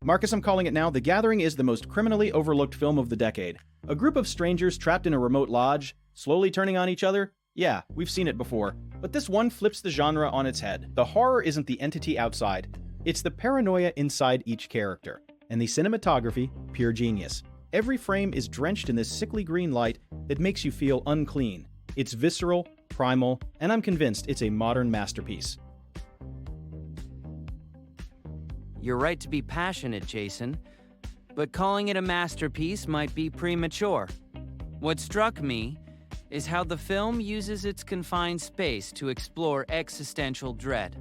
Marcus, I'm calling it now. The Gathering is the most criminally overlooked film of the decade. A group of strangers trapped in a remote lodge, slowly turning on each other? Yeah, we've seen it before. But this one flips the genre on its head. The horror isn't the entity outside. It's the paranoia inside each character. And the cinematography, pure genius. Every frame is drenched in this sickly green light that makes you feel unclean. It's visceral, primal, and I'm convinced it's a modern masterpiece. You're right to be passionate, Jason, but calling it a masterpiece might be premature. What struck me is how the film uses its confined space to explore existential dread.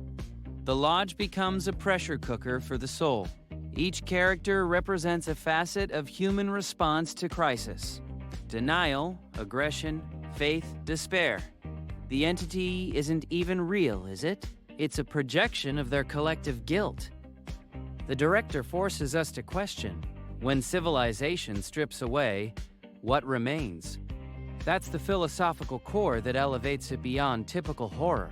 The lodge becomes a pressure cooker for the soul. Each character represents a facet of human response to crisis. Denial, aggression, faith, despair. The entity isn't even real, is it? It's a projection of their collective guilt. The director forces us to question, when civilization strips away, what remains? That's the philosophical core that elevates it beyond typical horror.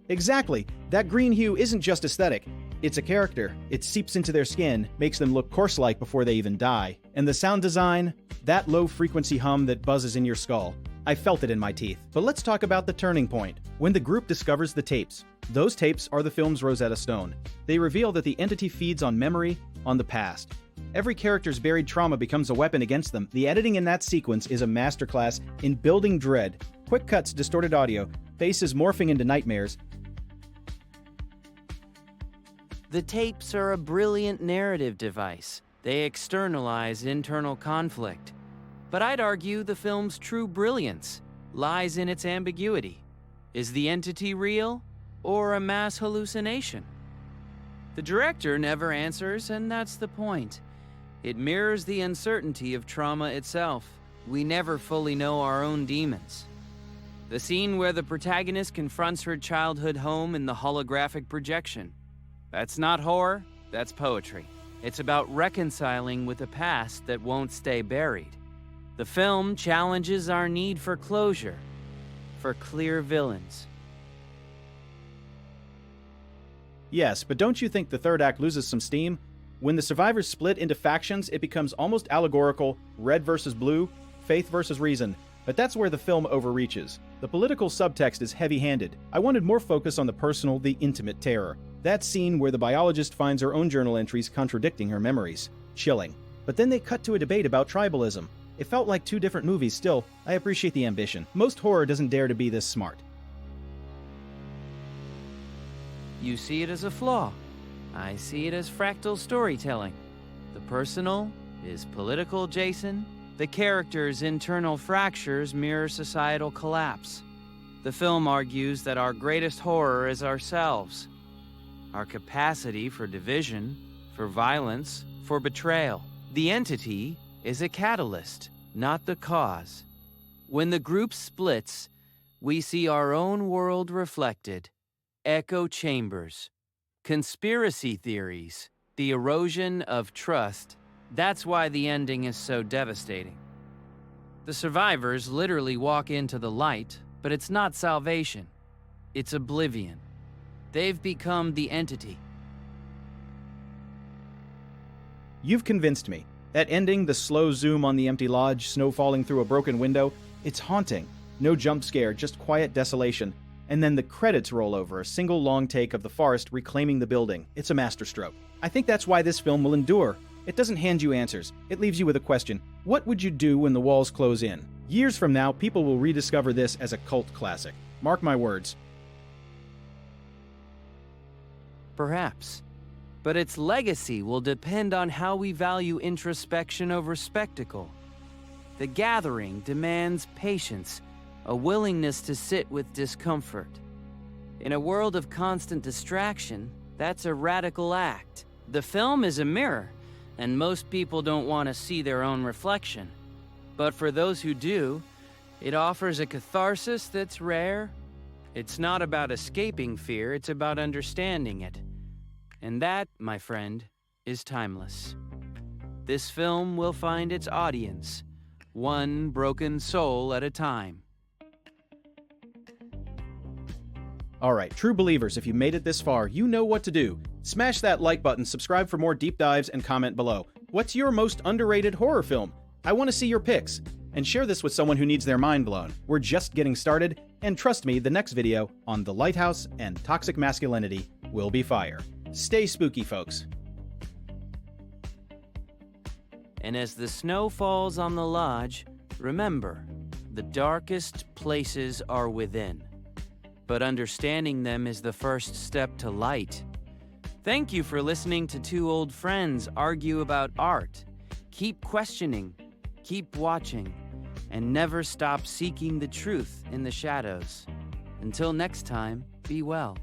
Exactly. That green hue isn't just aesthetic. It's a character. It seeps into their skin, makes them look corpse-like before they even die. And the sound design, that low-frequency hum that buzzes in your skull. I felt it in my teeth. But let's talk about the turning point. When the group discovers the tapes. Those tapes are the film's Rosetta Stone. They reveal that the entity feeds on memory, on the past. Every character's buried trauma becomes a weapon against them. The editing in that sequence is a masterclass in building dread. Quick cuts, distorted audio, faces morphing into nightmares. The tapes are a brilliant narrative device. They externalize internal conflict. But I'd argue the film's true brilliance lies in its ambiguity. Is the entity real or a mass hallucination? The director never answers, and that's the point. It mirrors the uncertainty of trauma itself. We never fully know our own demons. The scene where the protagonist confronts her childhood home in the holographic projection. That's not horror, that's poetry. It's about reconciling with a past that won't stay buried. The film challenges our need for closure, for clear villains. Yes, but don't you think the third act loses some steam? When the survivors split into factions, it becomes almost allegorical, red versus blue, faith versus reason. But that's where the film overreaches. The political subtext is heavy-handed. I wanted more focus on the personal, the intimate terror. That scene where the biologist finds her own journal entries contradicting her memories. Chilling. But then they cut to a debate about tribalism. It felt like two different movies. Still, I appreciate the ambition. Most horror doesn't dare to be this smart. You see it as a flaw. I see it as fractal storytelling. The personal is political, Jason. The character's internal fractures mirror societal collapse. The film argues that our greatest horror is ourselves. Our capacity for division, for violence, for betrayal. The entity is a catalyst, not the cause. When the group splits, we see our own world reflected. Echo chambers, conspiracy theories, the erosion of trust. That's why the ending is so devastating. The survivors literally walk into the light, but it's not salvation. It's oblivion. They've become the entity. You've convinced me. That ending, the slow zoom on the empty lodge, snow falling through a broken window, it's haunting. No jump scare, just quiet desolation. And then the credits roll over, a single long take of the forest reclaiming the building. It's a masterstroke. I think that's why this film will endure. It doesn't hand you answers. It leaves you with a question. What would you do when the walls close in? Years from now, people will rediscover this as a cult classic. Mark my words. Perhaps. But its legacy will depend on how we value introspection over spectacle. The Gathering demands patience, a willingness to sit with discomfort. In a world of constant distraction, that's a radical act. The film is a mirror, and most people don't want to see their own reflection. But for those who do, it offers a catharsis that's rare. It's not about escaping fear, it's about understanding it. And that, my friend, is timeless. This film will find its audience, one broken soul at a time. Alright, true believers, if you made it this far, you know what to do. Smash that like button, subscribe for more deep dives, and comment below. What's your most underrated horror film? I want to see your picks. And share this with someone who needs their mind blown. We're just getting started, and trust me, the next video on The Lighthouse and toxic masculinity will be fire. Stay spooky, folks. And as the snow falls on the lodge, remember, the darkest places are within. But understanding them is the first step to light. Thank you for listening to two old friends argue about art. Keep questioning, keep watching, and never stop seeking the truth in the shadows. Until next time, be well.